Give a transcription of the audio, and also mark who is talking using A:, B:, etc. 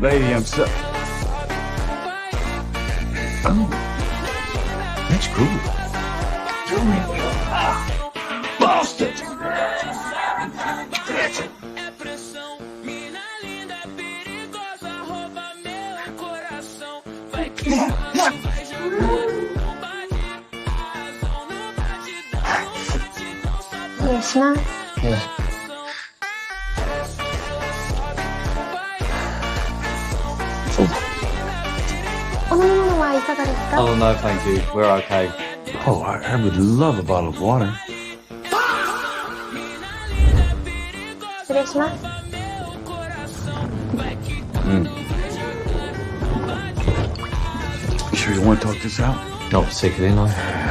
A: Lady, I'm so... Oh. That's cool. Bastard!
B: Yes,
A: Yeah.
C: Oh no, thank you. We're okay.
A: Oh, I would love a bottle of water.
B: 失礼します。
A: You sure you want to talk this out?
C: Not particularly, no.